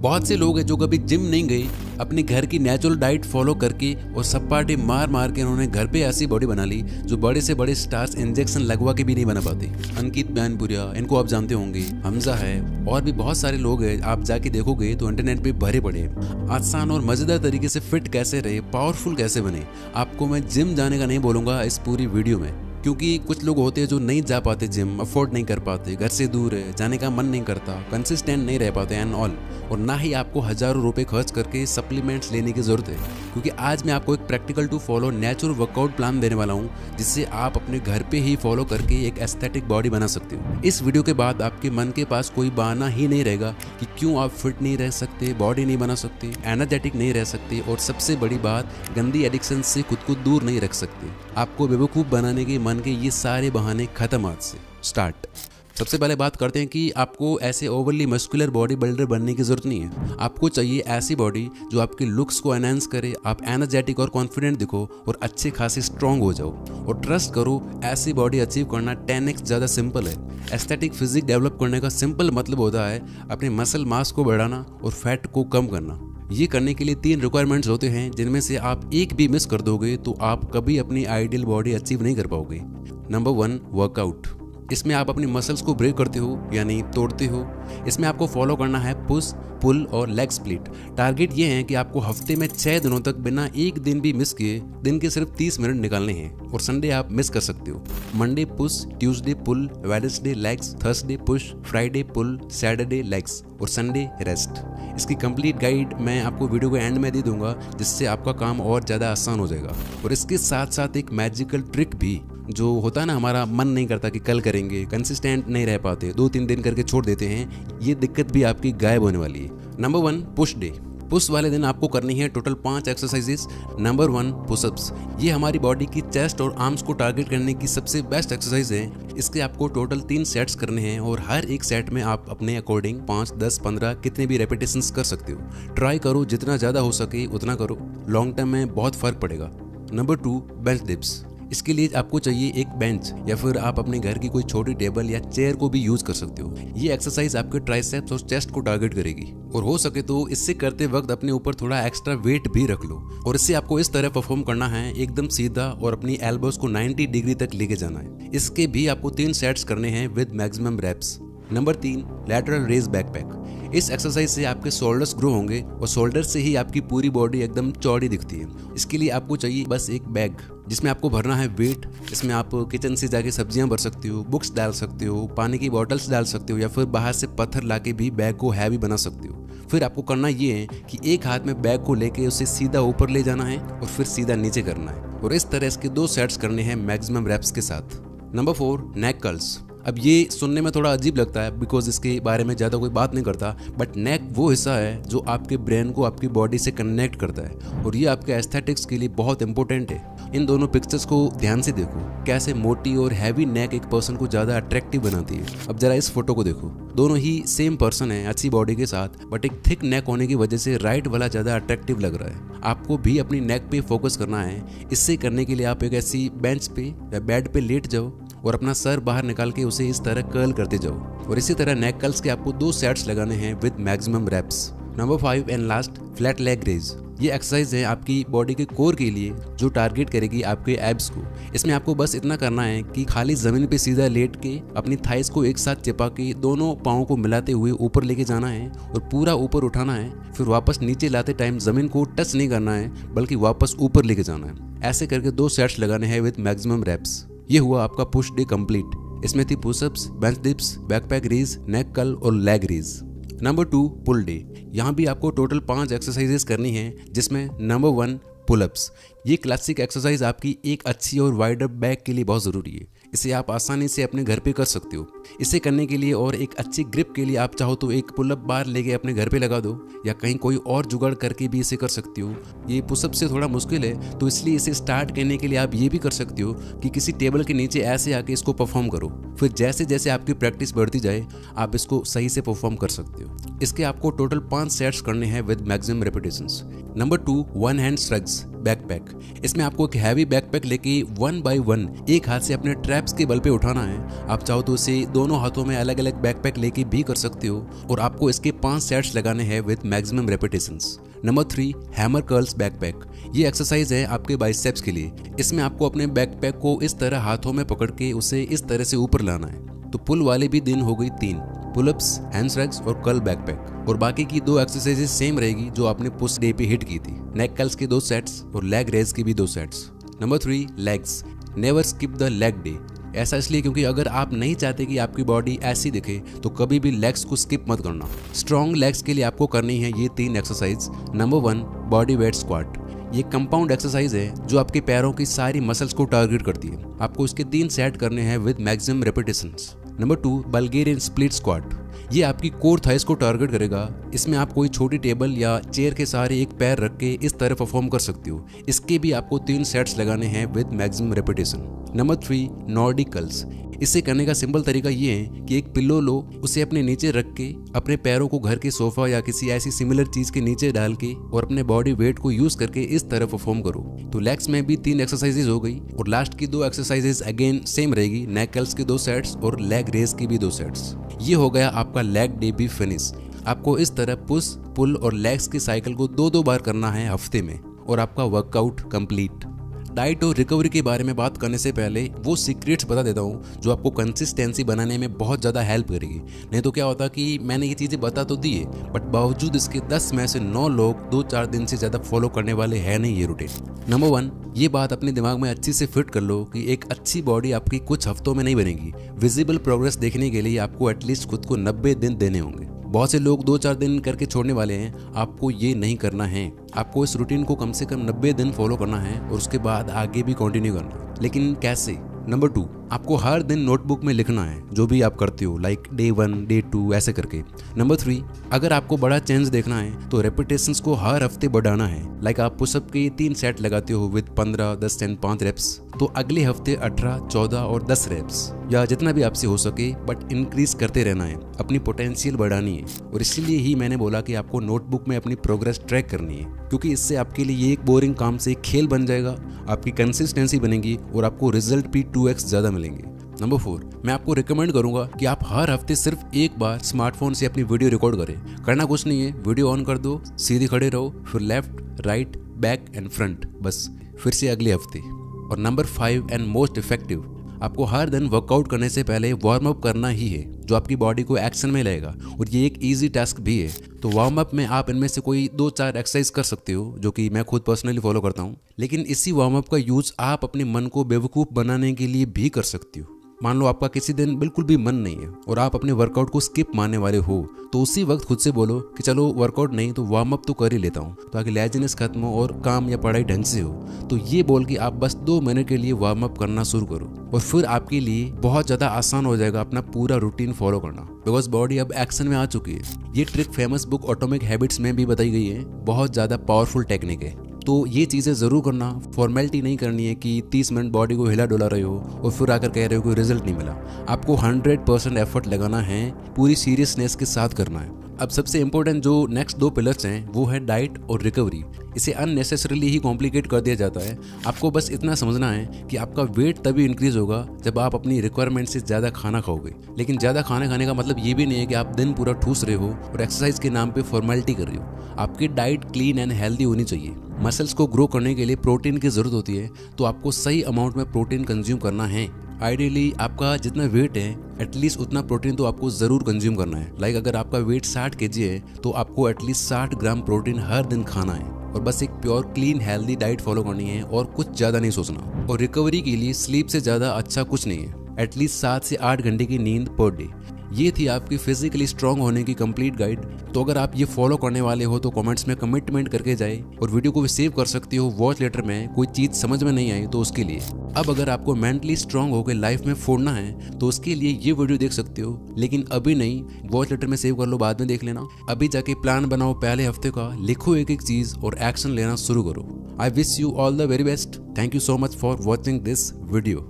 बहुत से लोग हैं जो कभी जिम नहीं गए, अपने घर की नेचुरल डाइट फॉलो करके और सपाटे मार मार के उन्होंने घर पे ऐसी बॉडी बना ली जो बड़े से बड़े स्टार्स इंजेक्शन लगवा के भी नहीं बना पाते। अंकित मैनपुरिया, इनको आप जानते होंगे, हमजा है, और भी बहुत सारे लोग हैं। आप जाके देखोगे तो इंटरनेट पे भरे पड़े हैं। आसान और मजेदार तरीके से फिट कैसे रहे, पावरफुल कैसे बने, आपको मैं जिम जाने का नहीं बोलूंगा इस पूरी वीडियो में, क्योंकि कुछ लोग होते हैं जो नहीं जा पाते जिम, अफोर्ड नहीं कर पाते, घर से दूर है, जाने का मन नहीं करता, कंसिस्टेंट नहीं रह पाते एंड ऑल। और ना ही आपको हजारों रुपए खर्च करके सप्लीमेंट्स लेने की जरूरत है, क्योंकि आज मैं आपको एक practical to follow natural workout plan देने वाला हूँ, जिससे आप अपने घर पे ही फॉलो करके एक एस्थेटिक बॉडी बना सकते हो। इस वीडियो के बाद आपके मन के पास कोई बहाना ही नहीं रहेगा कि क्यों आप फिट नहीं रह सकते, बॉडी नहीं बना सकते, एनर्जेटिक नहीं रह सकते, और सबसे बड़ी बात, गंदी एडिक्शन से खुद को दूर नहीं रख सकते। आपको बेवकूफ़ बनाने के मन के ये सारे बहाने खत्म आज से स्टार्ट। सबसे पहले बात करते हैं कि आपको ऐसे ओवरली मस्कुलर बॉडी बिल्डर बनने की जरूरत नहीं है। आपको चाहिए ऐसी बॉडी जो आपके लुक्स को एनहांस करे, आप एनर्जेटिक और कॉन्फिडेंट दिखो और अच्छे खासे स्ट्रांग हो जाओ। और ट्रस्ट करो, ऐसी बॉडी अचीव करना 10x ज़्यादा सिंपल है। एस्थेटिक फिजिक डेवलप करने का सिंपल मतलब होता है अपने मसल मास को बढ़ाना और फैट को कम करना। ये करने के लिए 3 रिक्वायरमेंट्स होते हैं, जिनमें से आप एक भी मिस कर दोगे तो आप कभी अपनी आइडियल बॉडी अचीव नहीं कर पाओगे। Number 1, workout. इसमें आप अपनी मसल्स को ब्रेक करते हो यानी तोड़ते हो। इसमें आपको फॉलो करना है पुश, पुल और लेग स्प्लिट। टारगेट ये है कि आपको हफ्ते में 6 दिनों तक बिना एक दिन भी मिस किए दिन के सिर्फ 30 मिनट निकालने हैं, और संडे आप मिस कर सकते हो। Monday push, Tuesday pull, Wednesday legs, Thursday push, Friday pull, Saturday legs और संडे रेस्ट। इसकी कंप्लीट गाइड मैं आपको वीडियो के एंड में दे दूंगा, जिससे आपका काम और ज़्यादा आसान हो जाएगा। और इसके साथ साथ एक मैजिकल ट्रिक भी, जो होता है ना, हमारा मन नहीं करता कि कल करेंगे, कंसिस्टेंट नहीं रह पाते, 2-3 दिन करके छोड़ देते हैं, ये दिक्कत भी आपकी गायब होने वाली है। Number 1, push day. पुश वाले दिन आपको करनी है टोटल 5 एक्सरसाइजेस। Number 1, pushups. ये हमारी बॉडी की चेस्ट और आर्म्स को टारगेट करने की सबसे बेस्ट एक्सरसाइज है। इसके आपको टोटल 3 सेट्स करने हैं, और हर एक सेट में आप अपने अकॉर्डिंग 5, 10, 15 कितने भी रेपिटेशंस कर सकते हो। ट्राई करो, जितना ज़्यादा हो सके उतना करो, लॉन्ग टर्म में बहुत फर्क पड़ेगा। Number 2, bench dips. इसके लिए आपको चाहिए एक बेंच, या फिर आप अपने घर की कोई छोटी टेबल या चेयर को भी यूज कर सकते हो। ये एक्सरसाइज आपके ट्राइसेप्स और चेस्ट को टारगेट करेगी, और हो सके तो इससे करते वक्त अपने ऊपर थोड़ा एक्स्ट्रा वेट भी रख लो। और इससे आपको इस तरह परफॉर्म करना है, एकदम सीधा, और अपनी एल्बोस को 90 डिग्री तक लेके जाना है। इसके भी आपको 3 सेट्स करने हैं with maximum reps. Number 3, lateral raise backpack. इस एक्सरसाइज से आपके शोल्डर्स ग्रो होंगे, और शोल्डर से ही आपकी पूरी बॉडी एकदम चौड़ी दिखती है। इसके लिए आपको चाहिए बस एक बैग, जिसमें आपको भरना है वेट। इसमें आप किचन से जाके सब्जियां भर सकते हो, बुक्स डाल सकते हो, पानी की बॉटल्स डाल सकते हो, या फिर बाहर से पत्थर लाके भी बैग को हैवी बना सकते हो। फिर आपको करना ये है कि एक हाथ में बैग को लेके उसे सीधा ऊपर ले जाना है और फिर सीधा नीचे करना है, और इस तरह इसके 2 सेट्स करने हैं मैक्सिमम रेप्स के साथ। नंबर 4, नेक कर्ल्स। अब ये सुनने में थोड़ा अजीब लगता है, बिकॉज इसके बारे में ज़्यादा कोई बात नहीं करता, बट नेक वो हिस्सा है जो आपके ब्रेन को आपकी बॉडी से कनेक्ट करता है, और ये आपके एस्थेटिक्स के लिए बहुत इंपॉर्टेंट है। इन दोनों पिक्चर्स को ध्यान से देखो, कैसे मोटी और हैवी नेक एक पर्सन को ज़्यादा अट्रैक्टिव बनाती है। अब जरा इस फोटो को देखो, दोनों ही सेम पर्सन है अच्छी बॉडी के साथ, बट एक थिक नेक होने की वजह से राइट वाला ज़्यादा अट्रैक्टिव लग रहा है। आपको भी अपनी नेक पे फोकस करना है। इससे करने के लिए आप एक ऐसी बेंच पे या बेड पे लेट जाओ, और अपना सर बाहर निकाल के उसे इस तरह कर्ल करते जाओ, और इसी तरह नेक कर्ल्स के आपको 2 सेट्स लगाने हैं with maximum reps. Number 5 and last, flat leg raise. ये एक्सरसाइज है आपकी बॉडी के कोर के लिए, जो टारगेट करेगी आपके एब्स को। इसमें आपको बस इतना करना है कि खाली जमीन पे सीधा लेट के अपनी थाइस को एक साथ चिपा के दोनों पाँव को मिलाते हुए ऊपर लेके जाना है, और पूरा ऊपर उठाना है। फिर वापस नीचे लाते टाइम जमीन को टच नहीं करना है, बल्कि वापस ऊपर लेके जाना है। ऐसे करके 2 सेट्स लगाने हैं विद मैक्सिमम रेप्स। ये हुआ आपका पुश डे कंप्लीट। इसमें थी pushups, bench dips, backpack raise, neck curl और leg raise. Number 2, pull day. यहाँ भी आपको टोटल 5 एक्सरसाइजेस करनी है, जिसमें नंबर 1, पुलअप्स। ये क्लासिक एक्सरसाइज आपकी एक अच्छी और वाइडर बैक के लिए बहुत ज़रूरी है। इसे आप आसानी से अपने घर पे कर सकते हो। इसे करने के लिए और एक अच्छी ग्रिप के लिए आप चाहो तो एक पुलअप बार लेके अपने घर पे लगा दो, या कहीं कोई और जुगाड़ करके भी इसे कर सकते हो। ये पुशअप से थोड़ा मुश्किल है, तो इसलिए इसे स्टार्ट करने के लिए आप ये भी कर सकते हो कि किसी टेबल के नीचे ऐसे आके इसको परफॉर्म करो। फिर जैसे जैसे आपकी प्रैक्टिस बढ़ती जाए, आप इसको सही से परफॉर्म कर सकते हो। इसके आपको टोटल 5 सेट्स करने हैं with maximum repetitions. Number 2, 1 hand shrugs. Backpack. इसमें आपको एक हैवी बैकपैक लेके 1 बाय 1 एक हाथ से अपने ट्रैप्स के बल पे उठाना है। आप चाहो तो इसे दोनों हाथों में अलग अलग बैकपैक लेके भी कर सकते हो और आपको इसके 5 सेट्स लगाने हैं with maximum repetitions. Number 3, hammer curls backpack. ये एक्सरसाइज है आपके बाइसेप्स के लिए। इसमें आपको अपने बैकपैक को इस तरह हाथों में पकड़ के उसे इस तरह से ऊपर लाना है। तो पुल वाले भी दिन हो गई 3, पुलअप्स, हैंडस्ट्रैक्स और कर्ल बैकपैक। और बाकी की 2 एक्सरसाइजेज सेम रहेगी जो आपने पुश डे पे हिट की थी। नेक कर्ल्स के 2 सेट्स और लेग रेज के भी 2 sets. Number 3, legs. Never skip the leg day. ऐसा इसलिए क्योंकि अगर आप नहीं चाहते कि आपकी बॉडी ऐसी दिखे तो कभी भी लेग्स को स्किप मत करना। स्ट्रॉन्ग लेग्स के लिए आपको करनी है ये 3 exercise. Number 1, body weight squat. ये कंपाउंड एक्सरसाइज है जो आपके पैरों की सारी मसल्स को टारगेट करती है। आपको इसके 3 सेट करने हैं with maximum repetitions. Number 2, Bulgarian split squat. ये आपकी कोर थाइस को टारगेट करेगा। इसमें आप कोई छोटी टेबल या चेयर के सहारे एक पैर रख के इस तरह परफॉर्म कर सकते हो। इसके भी आपको 3 सेट्स लगाने हैं with maximum repetition. Number 3, Nordic curls. इसे करने का सिंपल तरीका ये है कि एक पिल्लो लो, उसे अपने नीचे रख के अपने पैरों को घर के सोफा या किसी ऐसी सिमिलर चीज के नीचे डाल के और अपने बॉडी वेट को यूज करके इस तरह परफॉर्म करो। तो लेग्स में भी 3 एक्सरसाइजेज हो गई और लास्ट की 2 एक्सरसाइजेज अगेन सेम रहेगी। नेक कर्ल्स के 2 सेट्स और लेग रेज की भी 2 सेट्स। ये हो गया आपका लेग डे भी फिनिश। आपको इस तरह पुश, पुल और लेग्स की साइकिल को 2-2 बार करना है हफ्ते में और आपका वर्कआउट कंप्लीट। डाइट और रिकवरी के बारे में बात करने से पहले वो सीक्रेट्स बता देता हूँ जो आपको कंसिस्टेंसी बनाने में बहुत ज़्यादा हेल्प करेगी। नहीं तो क्या होता कि मैंने ये चीज़ें बता तो दी है बट बावजूद इसके 10 में से 9 लोग 2-4 दिन से ज़्यादा फॉलो करने वाले हैं नहीं ये रूटीन। नंबर 1, ये बात अपने दिमाग में अच्छी से फिट कर लो कि एक अच्छी बॉडी आपकी कुछ हफ्तों में नहीं बनेगी। विजिबल प्रोग्रेस देखने के लिए आपको एटलीस्ट खुद को 90 दिन देने होंगे। बहुत से लोग 2-4 दिन करके छोड़ने वाले हैं। आपको ये नहीं करना है। आपको इस रूटीन को कम से कम 90 दिन फॉलो करना है और उसके बाद आगे भी कंटिन्यू करना है। लेकिन कैसे? नंबर 2, आपको हर दिन नोटबुक में लिखना है जो भी आप करते हो, लाइक डे 1, डे 2 ऐसे करके। नंबर 3, अगर आपको बड़ा चेंज देखना है तो रेपिटेशंस को हर हफ्ते बढ़ाना है। लाइक आप पुशअप के 3 सेट लगाते हो विद 15, 10 एंड 5 रेप्स, तो अगले हफ्ते 18, 14 और 10 रेप्स या जितना भी आपसे हो सके बट इंक्रीज करते रहना है। अपनी पोटेंशियल बढ़ानी है और इसीलिए ही मैंने बोला कि आपको नोटबुक में अपनी प्रोग्रेस ट्रैक करनी है, क्योंकि इससे आपके लिए ये एक बोरिंग काम से खेल बन जाएगा। आपकी कंसिस्टेंसी बनेगी और आपको रिजल्ट भी 2x ज़्यादा मिलेंगे। नंबर 4, मैं आपको रिकमेंड करूंगा कि आप हर हफ्ते सिर्फ एक बार स्मार्टफोन से अपनी वीडियो रिकॉर्ड करें। करना कुछ नहीं है, वीडियो ऑन कर दो, सीधे खड़े रहो, फिर left, right, back and front, बस फिर से अगले हफ्ते। और नंबर 5 एंड मोस्ट इफेक्टिव, आपको हर दिन वर्कआउट करने से पहले वार्म अप करना ही है जो आपकी बॉडी को एक्शन में लाएगा और ये एक इजी टास्क भी है। तो वार्म अप में आप इनमें से कोई 2-4 एक्सरसाइज कर सकते हो जो कि मैं खुद पर्सनली फॉलो करता हूँ। लेकिन इसी वार्म अप का यूज आप अपने मन को बेवकूफ़ बनाने के लिए भी कर सकते हो। मान लो आपका किसी दिन बिल्कुल भी मन नहीं है और आप अपने वर्कआउट को स्किप मारने वाले हो, तो उसी वक्त खुद से बोलो कि चलो वर्कआउट नहीं तो वार्म अप तो कर ही लेता हूँ ताकि लेजीनेस खत्म हो और काम या पढ़ाई ढंग से हो। तो ये बोल के आप बस 2 मिनट के लिए वार्म अप करना शुरू करो और फिर आपके लिए बहुत ज़्यादा आसान हो जाएगा अपना पूरा रूटीन फॉलो करना, बिकॉज बॉडी अब एक्शन में आ चुकी है। ये trick famous book atomic habits में भी बताई गई है। बहुत ज़्यादा पावरफुल टेक्निक है। तो ये चीज़ें ज़रूर करना। फॉर्मेलिटी नहीं करनी है कि 30 मिनट बॉडी को हिला डुला रहे हो और फिर आकर कह रहे हो कोई रिजल्ट नहीं मिला। आपको 100% एफर्ट लगाना है, पूरी सीरियसनेस के साथ करना है। अब सबसे इंपॉर्टेंट जो नेक्स्ट 2 पिलर्स हैं वो है डाइट और रिकवरी। इसे अननेसेसरीली ही कॉम्प्लिकेट कर दिया जाता है। आपको बस इतना समझना है कि आपका वेट तभी इंक्रीज होगा जब आप अपनी रिक्वायरमेंट से ज़्यादा खाना खाओगे। लेकिन ज़्यादा खाना खाने का मतलब ये भी नहीं है कि आप दिन पूरा ठूस रहे हो और एक्सरसाइज के नाम पे फॉर्मेलिटी कर रहे हो। आपकी डाइट क्लीन एंड हेल्दी होनी चाहिए। मसल्स को ग्रो करने के लिए प्रोटीन की ज़रूरत होती है, तो आपको सही अमाउंट में प्रोटीन कंज्यूम करना है। आइडियली आपका जितना वेट है एटलीस्ट उतना प्रोटीन तो आपको ज़रूर कंज्यूम करना है। लाइक अगर आपका वेट 60 kg है तो आपको एटलीस्ट 60 ग्राम प्रोटीन हर दिन खाना है और बस एक pure clean healthy diet follow करनी है और कुछ ज़्यादा नहीं सोचना। और रिकवरी के लिए स्लीप से ज़्यादा अच्छा कुछ नहीं है। एटलीस्ट 7 से 8 घंटे की नींद पर डे। ये थी आपकी फिजिकली स्ट्रांग होने की कंप्लीट गाइड। तो अगर आप ये फॉलो करने वाले हो तो कमेंट्स में कमिटमेंट करके जाए और वीडियो को भी सेव कर सकते हो वॉच लेटर में। कोई चीज़ समझ में नहीं आई तो उसके लिए। अब अगर आपको मेंटली स्ट्रांग होकर लाइफ में फोड़ना है तो उसके लिए ये वीडियो देख सकते हो, लेकिन अभी नहीं, वॉच लेटर में सेव कर लो, बाद में देख लेना। अभी जाके प्लान बनाओ पहले हफ्ते का, लिखो एक एक चीज़ और एक्शन लेना शुरू करो। I wish you all the very best. Thank you so much for watching this video.